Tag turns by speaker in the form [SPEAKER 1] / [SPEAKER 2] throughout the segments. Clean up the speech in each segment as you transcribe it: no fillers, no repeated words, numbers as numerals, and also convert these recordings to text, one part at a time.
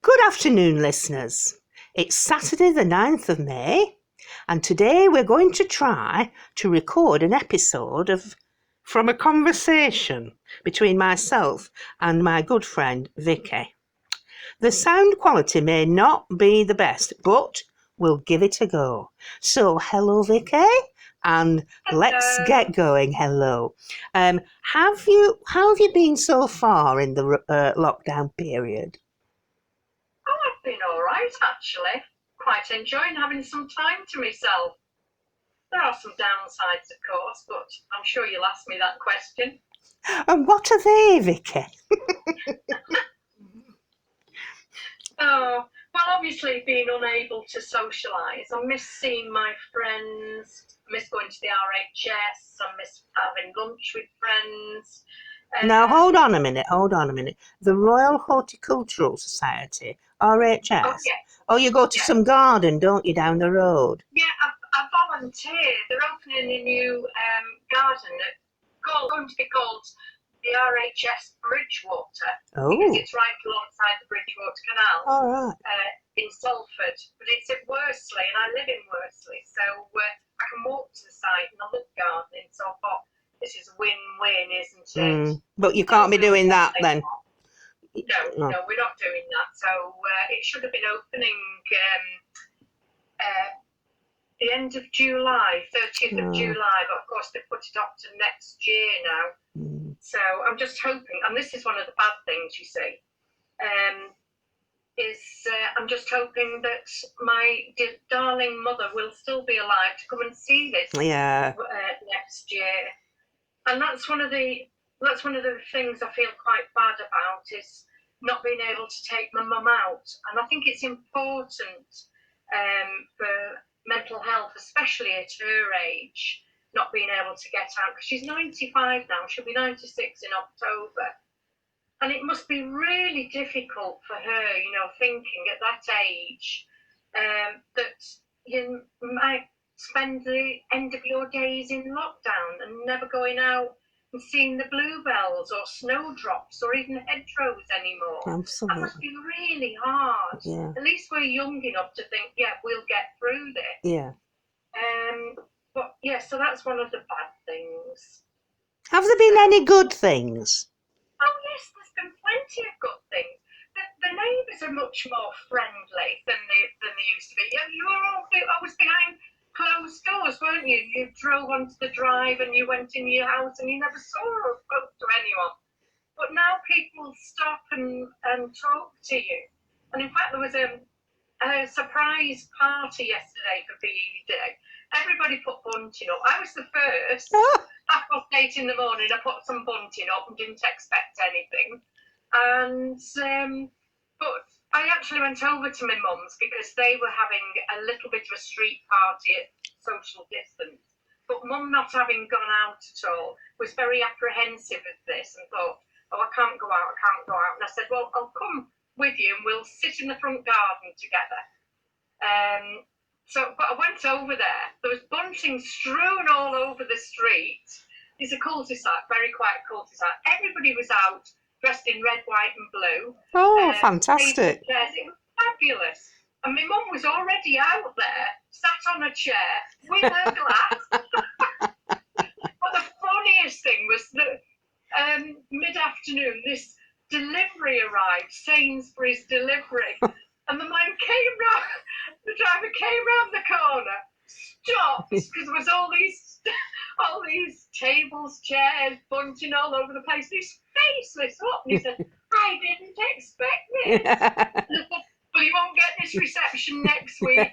[SPEAKER 1] Good afternoon, listeners. It's Saturday the 9th of May, and today we're going to try to record an episode from a conversation between myself and my good friend Vicky. The sound quality may not be the best, but we'll give it a go. So, hello Vicky, and let's get going. Hello. How have you been so far in the lockdown period?
[SPEAKER 2] Oh, I've been all right, actually. Quite enjoying having some time to myself. There are some downsides, of course, but I'm sure you'll ask me that question.
[SPEAKER 1] And what are they, Vicky?
[SPEAKER 2] Oh, well, obviously being unable to socialise. I miss seeing my friends. I miss going to the RHS. I miss having lunch with friends.
[SPEAKER 1] Now, hold on a minute. The Royal Horticultural Society, RHS. Oh, you go to some garden, don't you, down the road?
[SPEAKER 2] Yeah, I volunteer. They're opening a new garden going to be called the RHS Bridgewater.
[SPEAKER 1] Oh.
[SPEAKER 2] Because it's right alongside the Bridgewater Canal.
[SPEAKER 1] All right.
[SPEAKER 2] In Salford. But it's at Worsley, and I live in Worsley. So I can walk to the site and I love gardening. So I thought, this is a win-win, isn't it?
[SPEAKER 1] But you can't be doing that then.
[SPEAKER 2] No, we're not doing that. So it should have been opening the end of July, 30th of July, but of course they put it up to next year now. So I'm just hoping, and this is one of the bad things, you see, I'm just hoping that my darling mother will still be alive to come and see this next year. And that's one of the things I feel quite bad about, is not being able to take my mum out. And I think it's important for mental health, especially at her age, not being able to get out, because she's 95 now. She'll be 96 in October. And it must be really difficult for her, thinking at that age that you might spend the end of your days in lockdown and never going out and seeing the bluebells or snowdrops or even hedgerows anymore.
[SPEAKER 1] Absolutely.
[SPEAKER 2] That must be really hard.
[SPEAKER 1] Yeah.
[SPEAKER 2] At least we're young enough to think, we'll get through this.
[SPEAKER 1] Yeah.
[SPEAKER 2] So that's one of the bad things.
[SPEAKER 1] Have there been any good things?
[SPEAKER 2] Oh yes, there's been plenty of good things. The neighbours are much more friendly than they used to be. You were always behind closed doors, weren't you? You drove onto the drive and you went in your house and you never saw or spoke to anyone. But now people stop and talk to you. And in fact, there was a surprise party yesterday for BE Day. Everybody put bunting up. I was the first. 8:30 in the morning, I put some bunting up and didn't expect anything. And but I actually went over to my mum's because they were having a little bit of a street party at social distance. But mum, not having gone out at all, was very apprehensive of this and thought, I can't go out. And I said, well, I'll come with you and we'll sit in the front garden together. But I went over there. There was bunting strewn all over the street. It's a cul-de-sac, very quiet cul-de-sac. Everybody was out dressed in red, white and blue.
[SPEAKER 1] Oh, fantastic.
[SPEAKER 2] It was fabulous. And my mum was already out there, sat on a chair with her glass. But the funniest thing was that mid-afternoon, this delivery arrived, Sainsbury's delivery. And the driver came round the corner, stopped, because there was all these tables, chairs, bunting all over the place. His face lit up and he said, I didn't expect this. Well, you won't get this reception next week.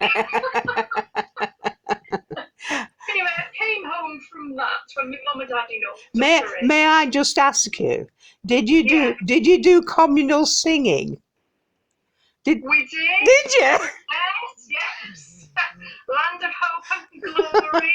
[SPEAKER 2] Anyway, I came home from that when my mum had had enough.
[SPEAKER 1] May I just ask you, did you do communal singing?
[SPEAKER 2] We did.
[SPEAKER 1] Did you?
[SPEAKER 2] Yes. Land of Hope and Glory.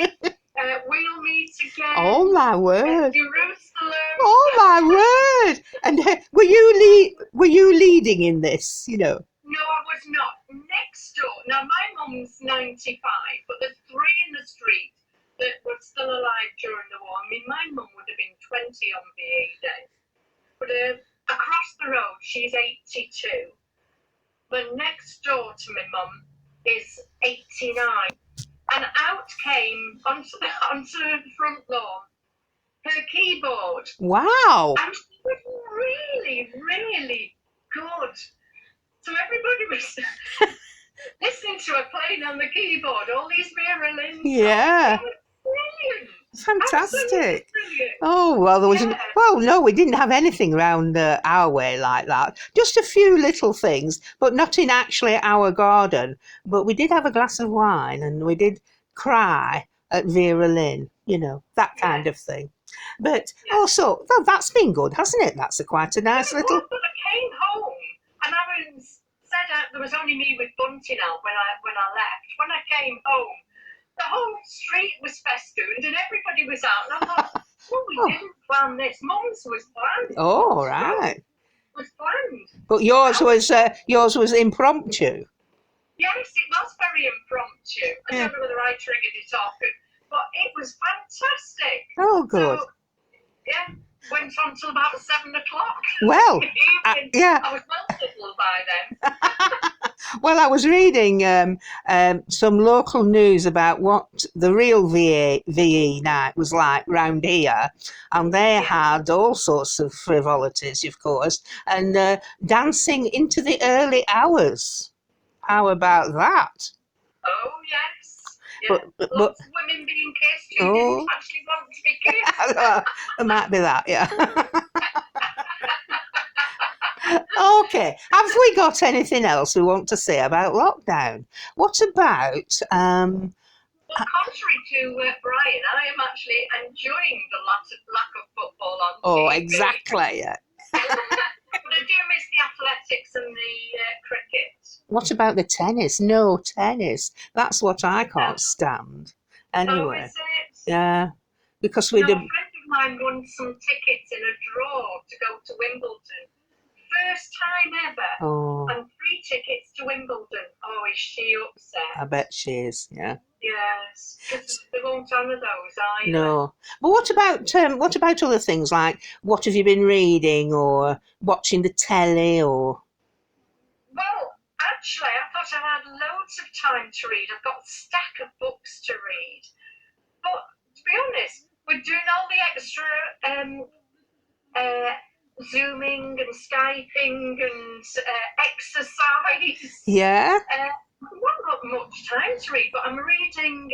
[SPEAKER 2] We'll meet again.
[SPEAKER 1] Oh my word.
[SPEAKER 2] Jerusalem.
[SPEAKER 1] Oh my word. And were you leading in this,
[SPEAKER 2] No, I was not. Next door. Now, my mum's 95, but there's 3 in the street that were still alive during the war. I mean, my mum would have been 20 on VA Day. But across the road, she's 82. the next door to my mum is 89. And out came onto the front lawn her keyboard.
[SPEAKER 1] Wow.
[SPEAKER 2] And she was really, really good. So everybody was listening to her playing on the keyboard, all these Vera Lynn songs.
[SPEAKER 1] Yeah.
[SPEAKER 2] It was brilliant.
[SPEAKER 1] Fantastic.
[SPEAKER 2] Brilliant.
[SPEAKER 1] Oh, well, there was no, we didn't have anything around our way like that. Just a few little things, but not in actually our garden. But we did have a glass of wine and we did cry at Vera Lynn, that kind of thing. But also, that's been good, hasn't it? That's quite a nice little...
[SPEAKER 2] But I came home and I said there was only me with Bunting out when I left. When I came home, the whole street was festooned and everybody was out. And I thought, we didn't plan this. Mum's was planned.
[SPEAKER 1] Oh, right.
[SPEAKER 2] Was planned.
[SPEAKER 1] But yours was impromptu.
[SPEAKER 2] Yes, it was very impromptu. I don't know whether I triggered it off, but it was fantastic.
[SPEAKER 1] Oh, good.
[SPEAKER 2] So, went on till about 7 o'clock.
[SPEAKER 1] Well,
[SPEAKER 2] I was multiple by then.
[SPEAKER 1] Well, I was reading some local news about what the real VE night was like round here, and they had all sorts of frivolities, of course, and dancing into the early hours. How about that?
[SPEAKER 2] Oh, yes. Yeah.
[SPEAKER 1] But
[SPEAKER 2] lots of women being kissed who didn't actually want to be kissed.
[SPEAKER 1] There might be that, yeah. Okay, have we got anything else we want to say about lockdown? What about...
[SPEAKER 2] Well, contrary to Brian, I am actually enjoying the lack of football on TV.
[SPEAKER 1] Oh, exactly, yeah.
[SPEAKER 2] But I do miss the athletics and the cricket.
[SPEAKER 1] What about the tennis? No tennis. That's what I can't stand. Anyway.
[SPEAKER 2] Oh, is it?
[SPEAKER 1] Yeah. Because
[SPEAKER 2] a friend of mine won some tickets in a draw to go to Wimbledon. First time ever.
[SPEAKER 1] Oh.
[SPEAKER 2] And 3 tickets to Wimbledon. Oh, is she upset?
[SPEAKER 1] I bet she is, yeah.
[SPEAKER 2] Yes. Because they won't honour those either.
[SPEAKER 1] No. But what about other things like what have you been reading or watching the telly or...
[SPEAKER 2] Well, actually, I thought I had loads of time to read. I've got a stack of books to read. But to be honest, we're doing all the extra Zooming and Skyping and exercise.
[SPEAKER 1] Yeah.
[SPEAKER 2] I've not got much time to read, but I'm reading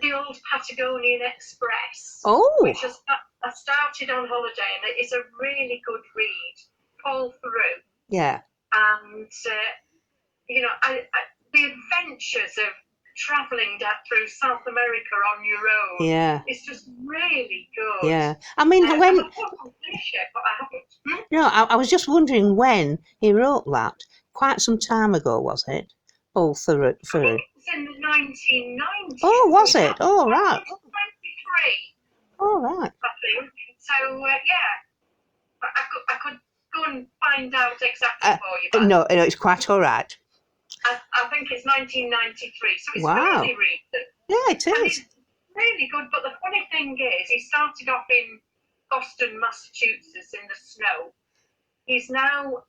[SPEAKER 2] the old Patagonian Express.
[SPEAKER 1] Oh.
[SPEAKER 2] Which I started on holiday, and it is a really good read, all through.
[SPEAKER 1] Yeah.
[SPEAKER 2] And, the adventures of travelling through South America on your own.
[SPEAKER 1] Yeah.
[SPEAKER 2] It's just really good.
[SPEAKER 1] Yeah. I mean,
[SPEAKER 2] I
[SPEAKER 1] when...
[SPEAKER 2] thought I'd finish it, but I haven't.
[SPEAKER 1] No, I was just wondering when he wrote that. Quite some time ago, was it? All through.
[SPEAKER 2] I think it was in the 1990s.
[SPEAKER 1] Oh, was it? Oh, right.
[SPEAKER 2] 23.
[SPEAKER 1] Oh, right.
[SPEAKER 2] I think. So, I could go and find out exactly for you. But
[SPEAKER 1] No, it's quite all right.
[SPEAKER 2] I think it's 1993, so it's
[SPEAKER 1] Wow.
[SPEAKER 2] really recent.
[SPEAKER 1] Yeah, it
[SPEAKER 2] And
[SPEAKER 1] is.
[SPEAKER 2] it's really good, but the funny thing is, he started off in Boston, Massachusetts in the snow. He's now,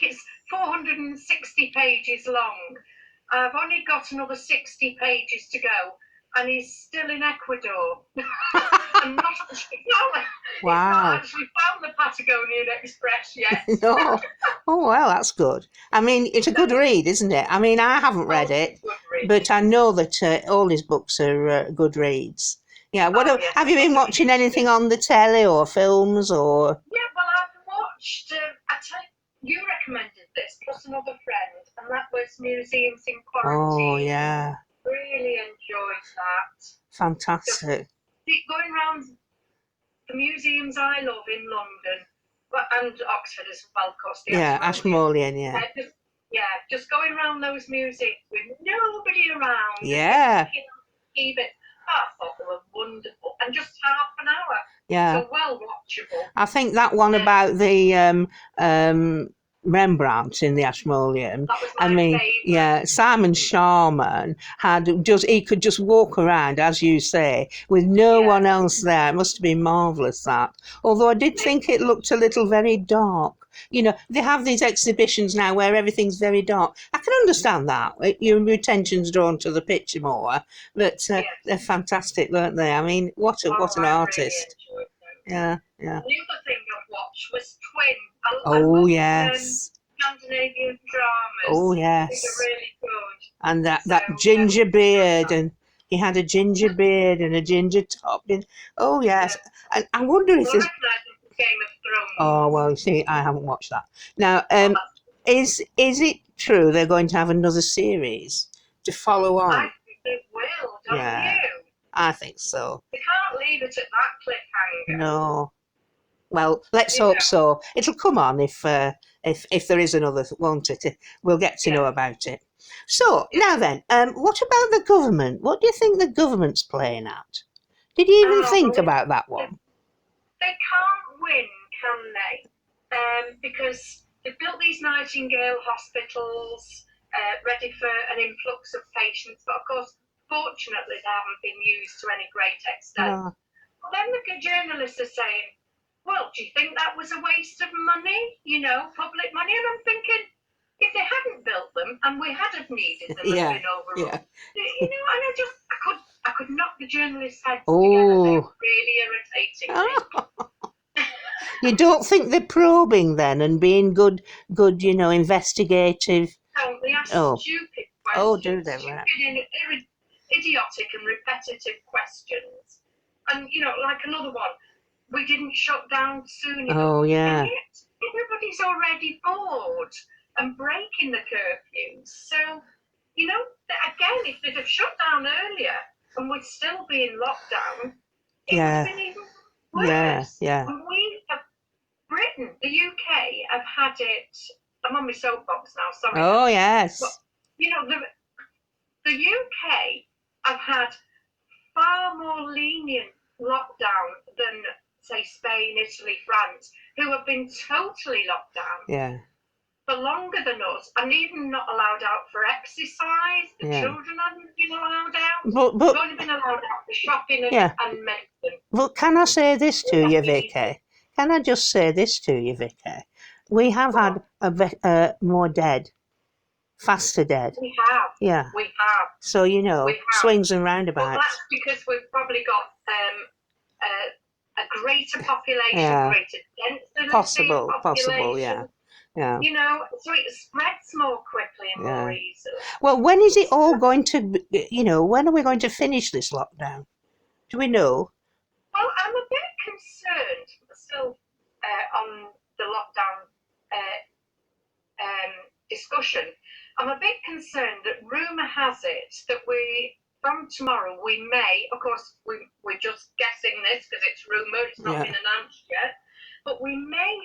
[SPEAKER 2] it's 460 pages long. I've only got another 60 pages to go, and he's still in Ecuador. And not actually
[SPEAKER 1] Wow.
[SPEAKER 2] found the Patagonian Express yet.
[SPEAKER 1] No. Oh, well, that's good. I mean, it's a good read, isn't it? I mean, I haven't read it, but I know that all his books are good reads. Yeah.
[SPEAKER 2] Yes.
[SPEAKER 1] Have you been watching anything on the telly or films or?
[SPEAKER 2] Yeah, well, I've watched. You recommended this plus another friend, and that was Museums in Quarantine.
[SPEAKER 1] Oh, yeah.
[SPEAKER 2] Really enjoyed that.
[SPEAKER 1] Fantastic.
[SPEAKER 2] Going around the museums I love in London, and Oxford as well, of course.
[SPEAKER 1] Yeah, Ashmolean, yeah.
[SPEAKER 2] Just going around those museums with nobody around.
[SPEAKER 1] Yeah.
[SPEAKER 2] Keep it. I thought they were wonderful, and just half an hour.
[SPEAKER 1] Yeah.
[SPEAKER 2] So well watchable.
[SPEAKER 1] I think that one about the Rembrandt in the Ashmolean.
[SPEAKER 2] That was my favourite.
[SPEAKER 1] Yeah, Simon Sharman he could just walk around, as you say, with no one else there. It must have been marvellous, that. Although I did think it looked a little very dark. they have these exhibitions now where everything's very dark. I can understand that. Your attention's drawn to the picture more, but they're fantastic, weren't they? I mean, what an
[SPEAKER 2] I really
[SPEAKER 1] artist.
[SPEAKER 2] enjoyed them.
[SPEAKER 1] Yeah.
[SPEAKER 2] The other thing I've watched was Twin. I
[SPEAKER 1] Oh,
[SPEAKER 2] love,
[SPEAKER 1] yes.
[SPEAKER 2] Scandinavian dramas.
[SPEAKER 1] Oh,
[SPEAKER 2] I think
[SPEAKER 1] yes.
[SPEAKER 2] they're really good.
[SPEAKER 1] And that
[SPEAKER 2] So,
[SPEAKER 1] ginger beard, and he had a ginger beard and a ginger top. Oh, yes. And I wonder if
[SPEAKER 2] Well, I
[SPEAKER 1] there's...
[SPEAKER 2] recognise them from Game of Thrones.
[SPEAKER 1] Oh, well, see, I haven't watched that. Now,
[SPEAKER 2] That's-
[SPEAKER 1] is it true they're going to have another series to follow on?
[SPEAKER 2] I think they will, don't you?
[SPEAKER 1] I think so.
[SPEAKER 2] They can't leave it at that cliffhanger.
[SPEAKER 1] No. Well, let's hope so. It'll come on if there is another, won't it? We'll get to know about it. So, now then, what about the government? What do you think the government's playing at? Did you even think about that one?
[SPEAKER 2] They can't win, can they? Because they've built these Nightingale hospitals ready for an influx of patients, but of course, fortunately, they haven't been used to any great extent.
[SPEAKER 1] No.
[SPEAKER 2] Well, then the journalists are saying, well, do you think that was a waste of money? Public money? And I'm thinking, if they hadn't built them and we had have needed them and been overrun, and I could knock the journalists' heads together. They're really irritating me.
[SPEAKER 1] You don't think they're probing then and being good, investigative?
[SPEAKER 2] No, they ask stupid questions.
[SPEAKER 1] Oh, do they? Right.
[SPEAKER 2] Stupid, idiotic and repetitive questions. And, like another one, we didn't shut down soon enough.
[SPEAKER 1] Oh, yeah.
[SPEAKER 2] And yet, everybody's already bored and breaking the curfews. So, again, if they'd have shut down earlier and we'd still be in lockdown, it would have been even worse.
[SPEAKER 1] Yeah.
[SPEAKER 2] And Britain, the UK, have had it. I'm on my soapbox now, sorry.
[SPEAKER 1] Oh, yes.
[SPEAKER 2] But, the UK have had far more lenient lockdown than, say, Spain, Italy, France, who have been totally locked down for longer than us, and even not allowed out for exercise. The children haven't been allowed out. They've only been allowed out for shopping and medicine.
[SPEAKER 1] But can I say this to you, Vicky? Can I just say this to you, Vicky? We have had more dead, faster dead.
[SPEAKER 2] We have.
[SPEAKER 1] Yeah.
[SPEAKER 2] We have.
[SPEAKER 1] So, swings and roundabouts.
[SPEAKER 2] Well, that's because we've probably got a greater population, greater density
[SPEAKER 1] Possible,
[SPEAKER 2] population.
[SPEAKER 1] Yeah.
[SPEAKER 2] So it spreads more quickly and more easily.
[SPEAKER 1] Well, when is it all going to, when are we going to finish this lockdown? Do we know?
[SPEAKER 2] Well, I'm a bit concerned, still on the lockdown discussion. I'm a bit concerned that rumour has it that from tomorrow, we may, of course, we're just guessing this because it's rumour, it's not been announced yet, but we may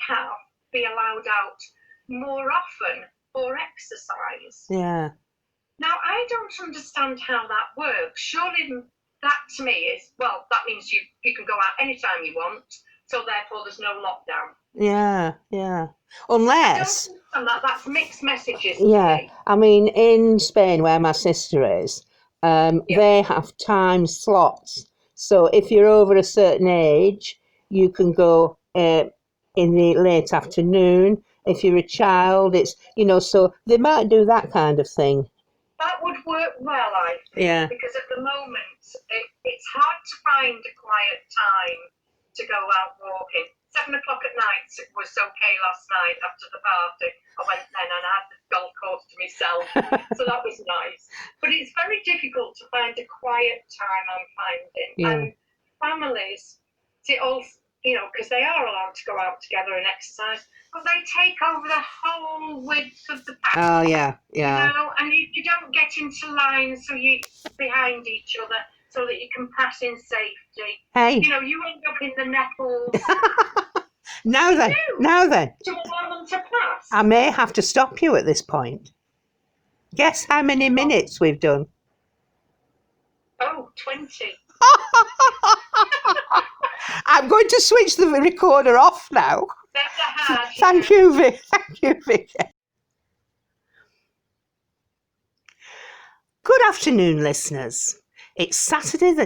[SPEAKER 2] be allowed out more often for exercise.
[SPEAKER 1] Yeah.
[SPEAKER 2] Now, I don't understand how that works. Surely that to me is, well, that means you can go out anytime you want, so therefore there's no lockdown.
[SPEAKER 1] Yeah. Unless...
[SPEAKER 2] I don't understand that. That's mixed messages.
[SPEAKER 1] Yeah. I mean, in Spain, where my sister is, they have time slots. So if you're over a certain age, you can go in the late afternoon. If you're a child, it's, so they might do that kind of thing.
[SPEAKER 2] That would work well, I think.
[SPEAKER 1] Yeah.
[SPEAKER 2] Because at the moment, it's hard to find a quiet time to go out walking. 7 o'clock at night was okay last night after the party. I went then and I had the golf course to myself. So that was nice. But it's very difficult to find a quiet time, I'm finding.
[SPEAKER 1] Yeah.
[SPEAKER 2] And families, because they are allowed to go out together and exercise, but they take over the whole width of the path.
[SPEAKER 1] Oh, yeah.
[SPEAKER 2] And you don't get into lines so you're behind each other so that you can pass in safety.
[SPEAKER 1] Hey.
[SPEAKER 2] You end up in the nettles.
[SPEAKER 1] Now then.
[SPEAKER 2] To allow them to pass.
[SPEAKER 1] I may have to stop you at this point. Guess how many minutes we've done?
[SPEAKER 2] Oh, 20.
[SPEAKER 1] I'm going to switch the recorder off now. Thank you, Vicky. Good afternoon, listeners. It's Saturday the